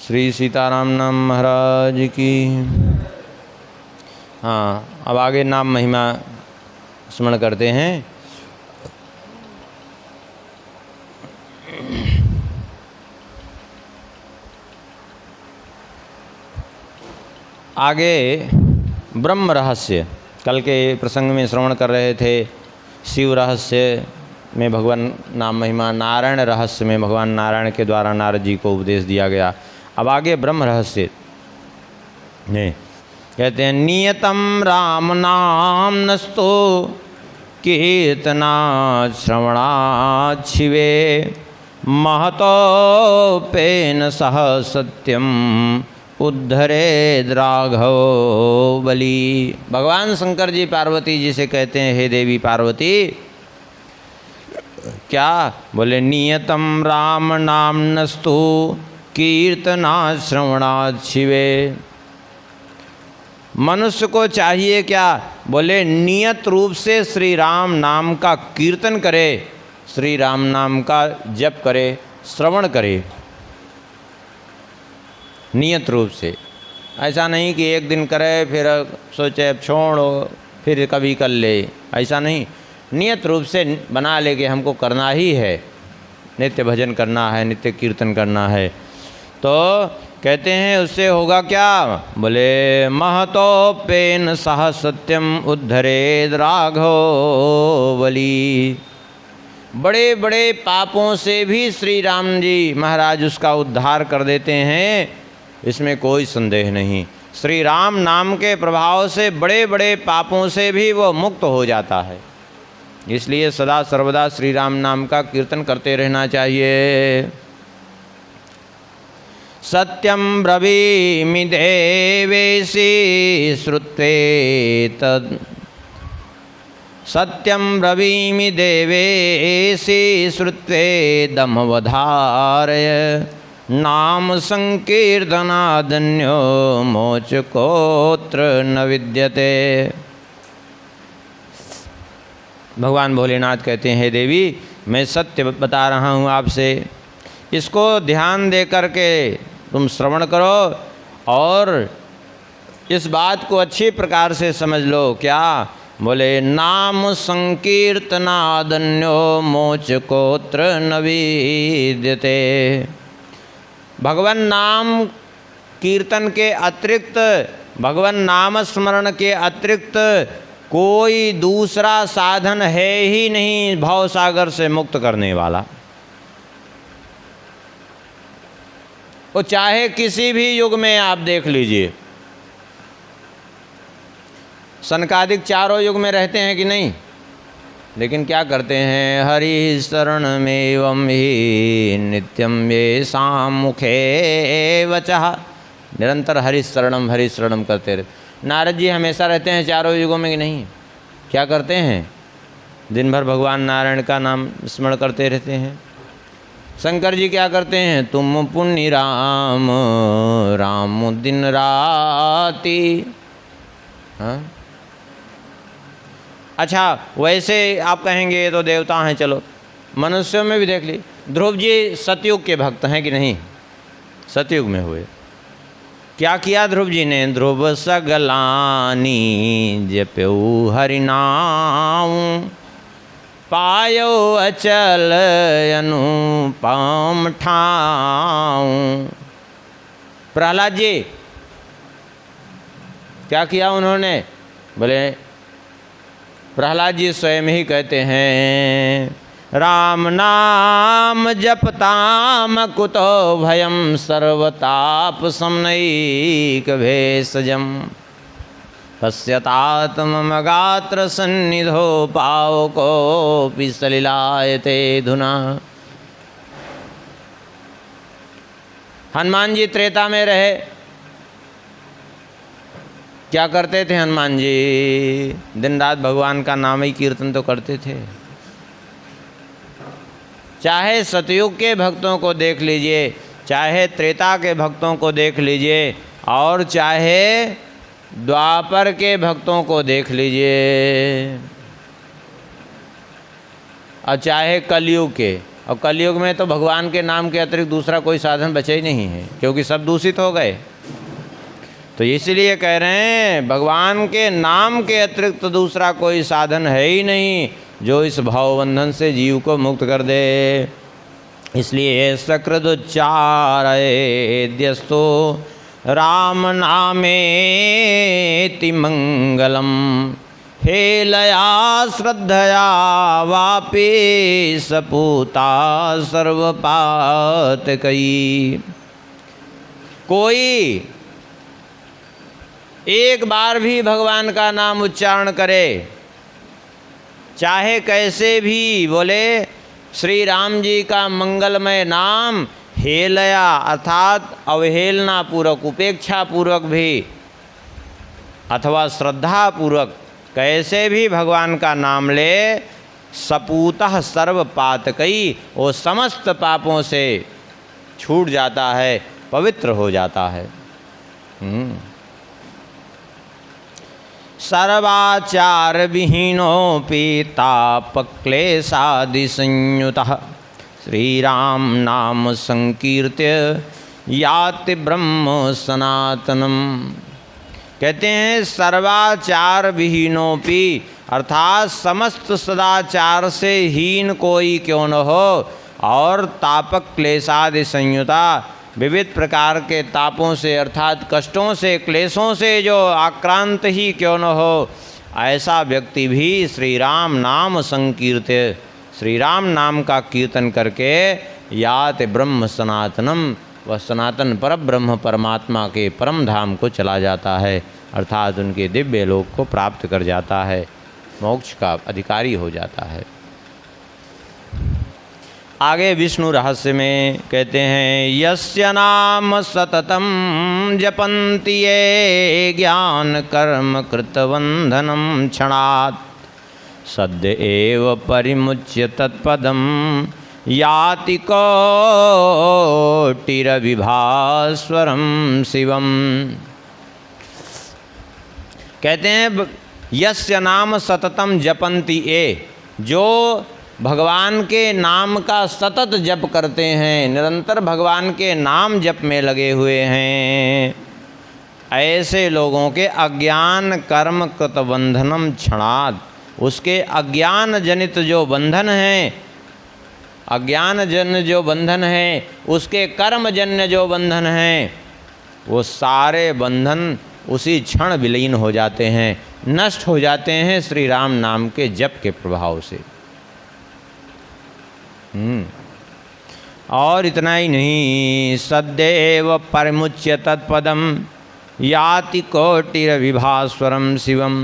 श्री सीताराम नाम महाराज की। हाँ, अब आगे नाम महिमा स्मरण करते हैं। आगे ब्रह्म रहस्य कल के प्रसंग में श्रवण कर रहे थे। शिव रहस्य में भगवान नाम महिमा, नारायण रहस्य में भगवान नारायण के द्वारा नारद जी को उपदेश दिया गया। अब आगे ब्रह्म रहस्य ने कहते हैं, नियतम राम नाम नस्तो कीर्तना श्रवणात् शिवे महतोपेन सह सत्यम उद्धरे राघव बली। भगवान शंकर जी पार्वती जी से कहते हैं, हे देवी पार्वती, क्या बोले? नियतम राम नाम नस्तु कीर्तना श्रवणात् शिवे। मनुष्य को चाहिए क्या? बोले नियत रूप से श्री राम नाम का कीर्तन करे, श्री राम नाम का जप करे, श्रवण करे, नियत रूप से। ऐसा नहीं कि एक दिन करे फिर सोचे अब छोड़ो फिर कभी कर ले, ऐसा नहीं। नियत रूप से बना ले कि हमको करना ही है, नित्य भजन करना है, नित्य कीर्तन करना है। तो कहते हैं उससे होगा क्या? बोले महतोपेन सह सत्यम उद्धरे राघव बली। बड़े बड़े पापों से भी श्री राम जी महाराज उसका उद्धार कर देते हैं, इसमें कोई संदेह नहीं। श्री राम नाम के प्रभाव से बड़े बड़े पापों से भी वो मुक्त हो जाता है। इसलिए सदा सर्वदा श्री राम नाम का कीर्तन करते रहना चाहिए। सत्यम ब्रवीमि देवेशि श्रुत्वे तद्, सत्यम ब्रवीमि देवेशि श्रुत्वे दमवधारय नाम संकीर्तनादन्यो मोचकोत्र न विद्यते। भगवान भोलेनाथ कहते हैं, हे देवी, मैं सत्य बता रहा हूँ आपसे, इसको ध्यान दे कर के तुम श्रवण करो और इस बात को अच्छी प्रकार से समझ लो। क्या? बोले नाम संकीर्तनादन्यो मोचकोत्र न विद्यते। भगवान नाम कीर्तन के अतिरिक्त, भगवान नाम स्मरण के अतिरिक्त कोई दूसरा साधन है ही नहीं भव सागर से मुक्त करने वाला। वो चाहे किसी भी युग में आप देख लीजिए, सनकादिक चारों युग में रहते हैं कि नहीं, लेकिन क्या करते हैं? हरि शरण में एवं ही नित्यम येषां मुखे वचः। निरंतर हरि शरणम करते रहते। नारद जी हमेशा रहते हैं चारों युगों में कि नहीं? क्या करते हैं? दिन भर भगवान नारायण का नाम स्मरण करते रहते हैं। शंकर जी क्या करते हैं? तुम पुण्य राम राम दिन राति। हाँ, अच्छा, वैसे आप कहेंगे ये तो देवता हैं, चलो मनुष्यों में भी देख ली। ध्रुव जी सतयुग के भक्त हैं कि नहीं? सतयुग में हुए। क्या किया ध्रुव जी ने? ध्रुव सगलानी जप्यऊ हरिनाम पायो अचल अनुपम ठाऊं। प्रहलाद जी क्या किया उन्होंने? बोले प्रहलाद जी स्वयं ही कहते हैं, राम नाम जपताम कुतो भयम सर्वताप समनैक भेषजम पश्यतात्मगात्र सन्निधो पावकोऽपि सलिलायते धुना। हनुमान जी त्रेता में रहे, क्या करते थे हनुमान जी? दिन रात भगवान का नाम ही कीर्तन तो करते थे। चाहे सतयुग के भक्तों को देख लीजिए, चाहे त्रेता के भक्तों को देख लीजिए, और चाहे द्वापर के भक्तों को देख लीजिए, और चाहे कलयुग के, और कलयुग में तो भगवान के नाम के अतिरिक्त दूसरा कोई साधन बचा ही नहीं है, क्योंकि सब दूषित हो गए। तो इसलिए कह रहे हैं भगवान के नाम के अतिरिक्त तो दूसरा कोई साधन है ही नहीं जो इस भावबंधन से जीव को मुक्त कर दे। इसलिए सकृदुच्चारयेद्यस्तो राम नामेति मंगलम हेलया श्रद्धया वापि सपूता सर्वपातकई। कोई एक बार भी भगवान का नाम उच्चारण करे, चाहे कैसे भी बोले, श्री राम जी का मंगलमय नाम हेलया अर्थात अवहेलना पूर्वक, उपेक्षा पूर्वक भी अथवा श्रद्धा पूर्वक कैसे भी भगवान का नाम ले, सपूतः सर्व पातकई, वो समस्त पापों से छूट जाता है, पवित्र हो जाता है। सर्वाचार विहीनोऽपि तापक्लेशादि संयुतः श्रीराम नाम संकीर्त्य याति ब्रह्म सनातनम। कहते हैं सर्वाचार विहीनोऽपि अर्थात समस्त सदाचार से हीन कोई क्यों न हो, और तापक क्लेशादि संयुता विविध प्रकार के तापों से अर्थात कष्टों से, क्लेशों से जो आक्रांत ही क्यों न हो, ऐसा व्यक्ति भी श्री राम नाम संकीर्त्य, श्री राम नाम का कीर्तन करके याति ब्रह्म सनातनम, वह सनातन परब्रह्म परमात्मा के परम धाम को चला जाता है, अर्थात उनके दिव्य लोक को प्राप्त कर जाता है, मोक्ष का अधिकारी हो जाता है। आगे विष्णु रहस्य में कहते हैं यस्य नाम सततम जपन्ति ये ज्ञान कर्म कृतवंधनम क्षणात् सद्य एव परिमुच्य तत्पदम याति कोटिरविभास्वरम शिवम। कहते हैं यस्य नाम सततम जपन्ति ये, जो भगवान के नाम का सतत जप करते हैं, निरंतर भगवान के नाम जप में लगे हुए हैं, ऐसे लोगों के अज्ञान कर्म कृत बंधनम क्षणात्, उसके अज्ञान जनित जो बंधन हैं, अज्ञान जन्य जो बंधन है, उसके कर्म जन्य जो बंधन हैं, वो सारे बंधन उसी क्षण विलीन हो जाते हैं, नष्ट हो जाते हैं श्री राम नाम के जप के प्रभाव से। और इतना ही नहीं, सदैव परिमुच्य तत्पदम याति कोटिरविभास्वरम शिवम।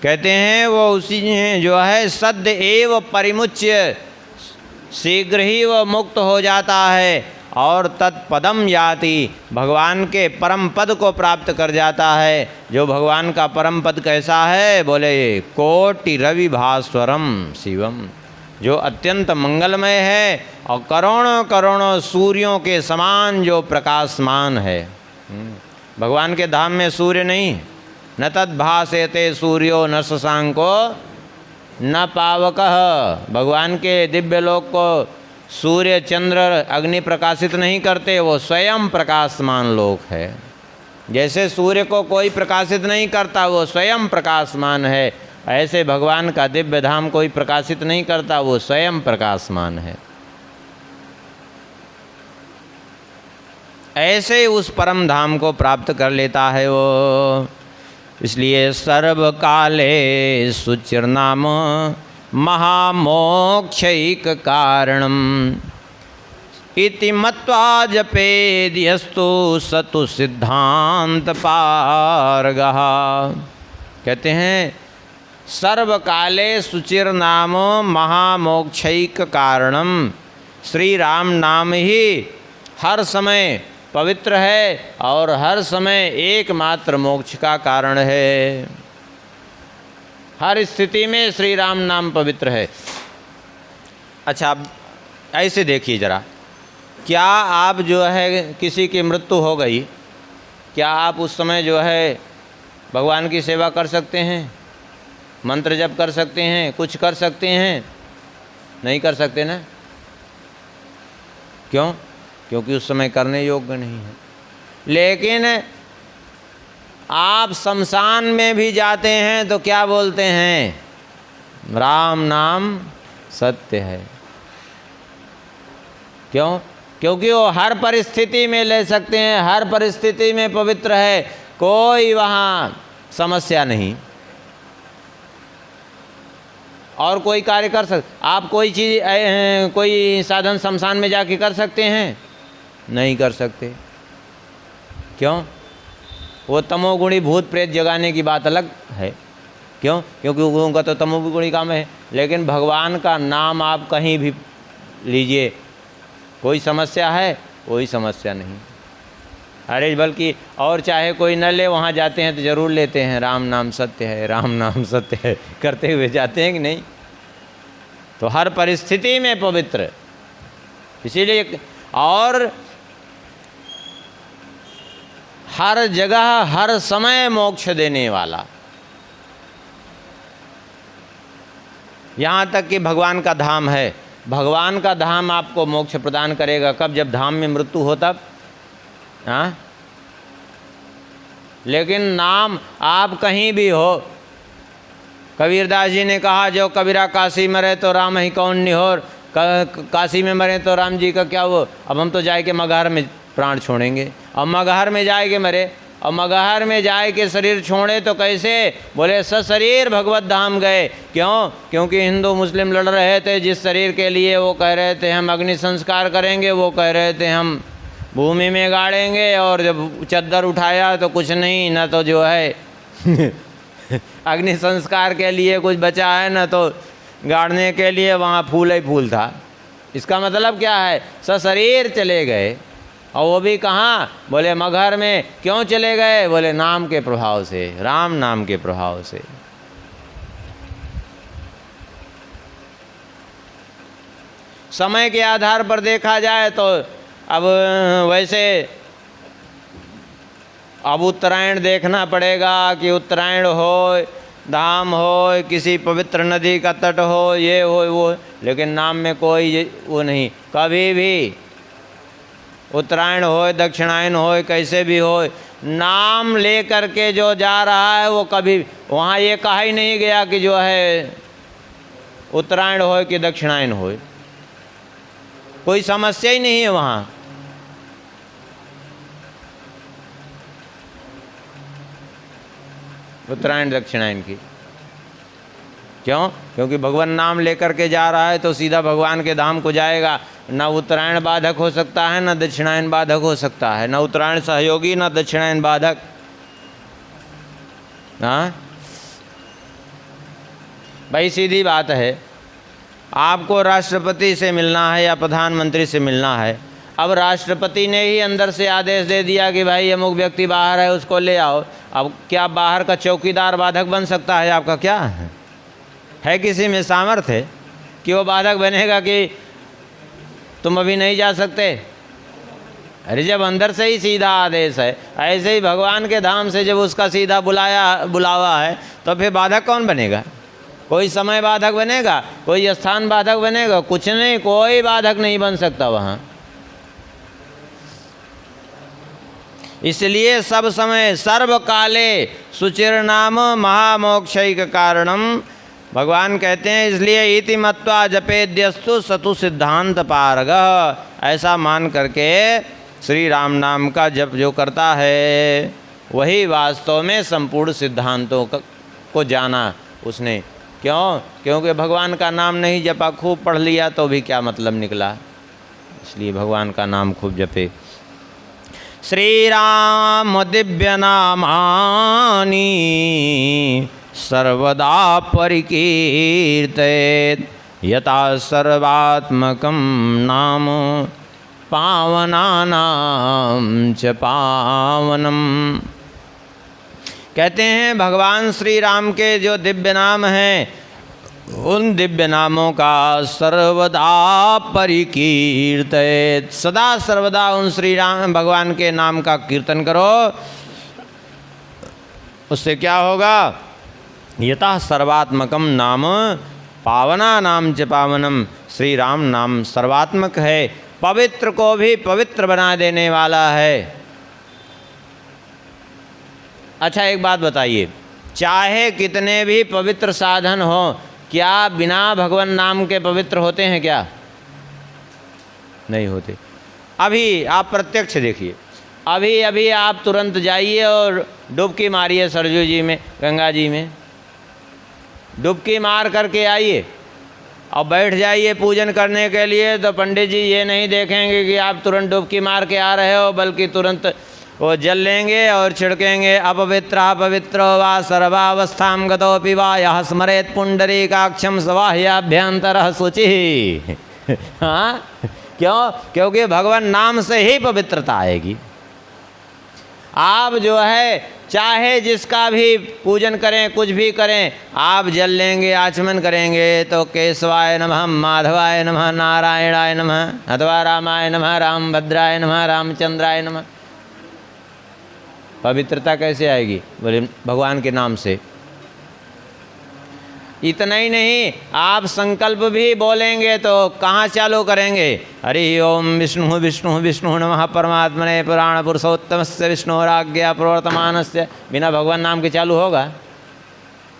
कहते हैं वो उसी जो है सद्य एव परिमुच्य, शीघ्र ही वह मुक्त हो जाता है और तत्पदम याति, भगवान के परम पद को प्राप्त कर जाता है। जो भगवान का परम पद कैसा है, बोले कोटिरविभास्वरम शिवम, जो अत्यंत मंगलमय है और करोड़ों करोड़ों सूर्यों के समान जो प्रकाशमान है। भगवान के धाम में सूर्य नहीं, न तद्भासेते सूर्यो न शशांको न पावकः। भगवान के दिव्य लोक को सूर्य चंद्र अग्नि प्रकाशित नहीं करते, वो स्वयं प्रकाशमान लोक है। जैसे सूर्य को कोई प्रकाशित नहीं करता, वो स्वयं प्रकाशमान है, ऐसे भगवान का दिव्य धाम कोई प्रकाशित नहीं करता, वो स्वयं प्रकाशमान है। ऐसे उस परम धाम को प्राप्त कर लेता है वो। इसलिए सर्व काले सुचिरनाम महामोक्षैक कारणम इति मत्वा जपेद्यस्तु सतु सिद्धांत पारगः। कहते हैं सर्वकाले सुचिर नाम महामोक्षैक कारणम, श्री राम नाम ही हर समय पवित्र है और हर समय एकमात्र मोक्ष का कारण है। हर स्थिति में श्री राम नाम पवित्र है। अच्छा, ऐसे देखिए जरा, क्या आप जो है किसी की मृत्यु हो गई, क्या आप उस समय जो है भगवान की सेवा कर सकते हैं, मंत्र जप कर सकते हैं, कुछ कर सकते हैं? नहीं कर सकते ना। क्यों? क्योंकि उस समय करने योग्य नहीं है। लेकिन आप शमशान में भी जाते हैं तो क्या बोलते हैं? राम नाम सत्य है। क्यों? क्योंकि वो हर परिस्थिति में ले सकते हैं, हर परिस्थिति में पवित्र है, कोई वहाँ समस्या नहीं। और कोई कार्य कर आप कोई चीज़ कोई साधन शमशान में जाके कर सकते हैं? नहीं कर सकते। क्यों? वो तमोगुणी भूत प्रेत जगाने की बात अलग है। क्यों? क्योंकि उनका तो तमोगुणी काम है। लेकिन भगवान का नाम आप कहीं भी लीजिए, कोई समस्या है? कोई समस्या नहीं। अरे बल्कि और चाहे कोई न ले, वहाँ जाते हैं तो ज़रूर लेते हैं, राम नाम सत्य है, राम नाम सत्य है करते हुए जाते हैं कि नहीं? तो हर परिस्थिति में पवित्र, इसीलिए और हर जगह हर समय मोक्ष देने वाला। यहाँ तक कि भगवान का धाम है, भगवान का धाम आपको मोक्ष प्रदान करेगा। कब? जब धाम में मृत्यु हो तब। हाँ, लेकिन नाम आप कहीं भी हो। कबीरदास जी ने कहा, जो कबीरा काशी मरे तो राम ही कौन निहोर, काशी में मरे तो राम जी का क्या वो। अब हम तो जाए के मगहर में प्राण छोड़ेंगे, और मगहर में जाए के मरे, और मगहर में जाए के शरीर छोड़े तो कैसे? बोले सशरीर भगवत धाम गए। क्यों? क्योंकि हिंदू मुस्लिम लड़ रहे थे जिस शरीर के लिए, वो कह रहे थे हम अग्नि संस्कार करेंगे, वो कह रहे थे हम भूमि में गाड़ेंगे, और जब चद्दर उठाया तो कुछ नहीं, न तो जो है अग्नि संस्कार के लिए कुछ बचा है, न तो गाड़ने के लिए वहाँ फूल ही फूल था। इसका मतलब क्या है? सशरीर चले गए, और वो भी कहाँ? बोले मगहर में। क्यों चले गए? बोले नाम के प्रभाव से, राम नाम के प्रभाव से। समय के आधार पर देखा जाए तो अब वैसे अब उत्तरायण देखना पड़ेगा कि उत्तरायण हो, धाम हो, किसी पवित्र नदी का तट हो, ये हो वो, लेकिन नाम में कोई वो नहीं। कभी भी उत्तरायण हो, दक्षिणायन हो, कैसे भी हो, नाम ले करके जो जा रहा है वो कभी वहाँ ये कहा ही नहीं गया कि जो है उत्तरायण हो कि दक्षिणायन हो, कोई समस्या ही नहीं है वहाँ। उत्तरायण दक्षिणायन की। क्यों? क्योंकि भगवान नाम लेकर के जा रहा है तो सीधा भगवान के धाम को जाएगा। न उत्तरायण बाधक हो सकता है, न दक्षिणायन बाधक हो सकता है, न उत्तरायण सहयोगी, न दक्षिणायन बाधक। हाँ भाई, सीधी बात है। आपको राष्ट्रपति से मिलना है या प्रधानमंत्री से मिलना है, अब राष्ट्रपति ने ही अंदर से आदेश दे दिया कि भाई अमुक व्यक्ति बाहर है, उसको ले आओ। अब क्या बाहर का चौकीदार बाधक बन सकता है आपका? क्या है किसी में सामर्थ्य कि वो बाधक बनेगा कि तुम अभी नहीं जा सकते? अरे जब अंदर से ही सीधा आदेश है, ऐसे ही भगवान के धाम से जब उसका सीधा बुलावा है तो फिर बाधक कौन बनेगा? कोई समय बाधक बनेगा? कोई स्थान बाधक बनेगा? कुछ नहीं, कोई बाधक नहीं बन सकता वहाँ। इसलिए सब समय सर्वकाले सुचिरनाम महामोक्षैक कारणम, भगवान कहते हैं इसलिए इति मत्वा जपेद्यस्तु सतु सिद्धांत पारग। ऐसा मान करके श्री राम नाम का जप जो करता है वही वास्तव में संपूर्ण सिद्धांतों को जाना उसने। क्यों? क्योंकि भगवान का नाम नहीं जपा, खूब पढ़ लिया तो भी क्या मतलब निकला। इसलिए भगवान का नाम खूब जपे। श्री राम दिव्य नामानि सर्वदा परिकीर्तयेत्, यथा सर्वात्मकं नाम पावनानां च पावनम। कहते हैं भगवान श्री राम के जो दिव्य नाम हैं, उन दिव्य नामों का सर्वदा परिकीर्तयेत्, सदा सर्वदा उन श्री राम भगवान के नाम का कीर्तन करो। उससे क्या होगा? यतः सर्वात्मकम नाम पावना नाम च पावनम, श्री राम नाम सर्वात्मक है, पवित्र को भी पवित्र बना देने वाला है। अच्छा एक बात बताइए, चाहे कितने भी पवित्र साधन हो, क्या बिना भगवान नाम के पवित्र होते हैं क्या? नहीं होते। अभी आप प्रत्यक्ष देखिए, अभी अभी आप तुरंत जाइए और डुबकी मारिए सरजू जी में, गंगा जी में डुबकी मार करके आइए और बैठ जाइए पूजन करने के लिए, तो पंडित जी ये नहीं देखेंगे कि आप तुरंत डुबकी मार के आ रहे हो, बल्कि तुरंत वो जल लेंगे और छिड़केंगे। अपवित्र पवित्रो वा सर्वावस्थां गतोऽपि वा यः स्मरेत् पुंडरीकाक्षं सबाह्याभ्यंतरः शुचिः। हाँ, क्यों? क्योंकि भगवान नाम से ही पवित्रता आएगी। आप जो है चाहे जिसका भी पूजन करें, कुछ भी करें, आप जल लेंगे, आचमन करेंगे तो केशवाय नमः, माधवाय नमः, नारायणाय नमः, अथवा रामाय नमः, रामभद्राय नमः, रामचंद्राय नमः। पवित्रता कैसे आएगी? बोले भगवान के नाम से। इतना ही नहीं, आप संकल्प भी बोलेंगे तो कहाँ चालू करेंगे? हरि ओम विष्णु विष्णु विष्णु नमः परमात्मने पुराण पुरुषोत्तमस्य विष्णुराज्ञा प्रवर्तमानस्य। बिना भगवान नाम के चालू होगा?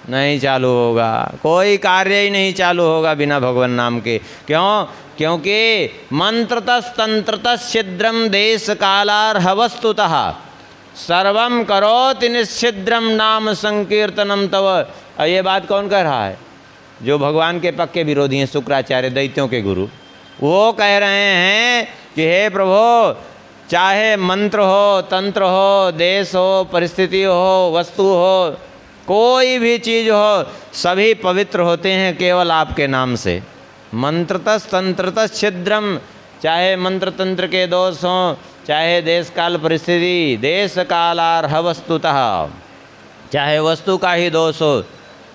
नहीं चालू होगा। कोई कार्य ही नहीं चालू होगा बिना भगवान नाम के। क्यों? क्योंकि मंत्रतस् तंत्रतस् छिद्रम देश कालार्ह वस्तुतः सर्वम करोति निश्छिद्रम नाम संकीर्तनम तव। ये बात कौन कह रहा है? जो भगवान के पक्के विरोधी हैं, शुक्राचार्य, दैत्यों के गुरु। वो कह रहे हैं कि हे प्रभु, चाहे मंत्र हो, तंत्र हो, देश हो, परिस्थिति हो, वस्तु हो, कोई भी चीज़ हो, सभी पवित्र होते हैं केवल आपके नाम से। मंत्रतस् तंत्रतस् छिद्रम, चाहे मंत्र तंत्र के दोष हों, चाहे देश काल परिस्थिति, देश कालार्ह वस्तुतः, चाहे वस्तु का ही दोष हो,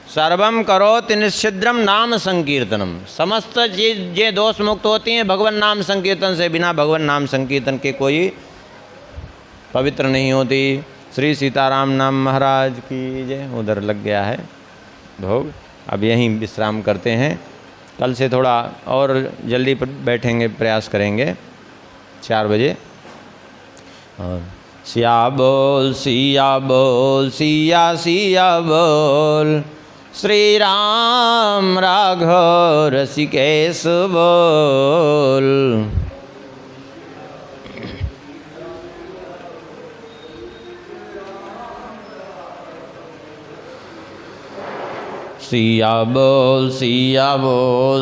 सर्वम करोति निश्छिद्रम नाम संकीर्तनम। समस्त चीज़ें दोष मुक्त होती हैं भगवान नाम संकीर्तन से। बिना भगवान नाम संकीर्तन के कोई पवित्र नहीं होती। श्री सीताराम नाम महाराज की जय। उधर लग गया है भोग, अब यहीं विश्राम करते हैं। कल से थोड़ा और जल्दी बैठेंगे, प्रयास करेंगे 4 बजे। और सिया बोल सिया बोल, सिया सिया बोल, श्री राम राघव ऋषिकेश बोल। सिया बोल सिया बोल,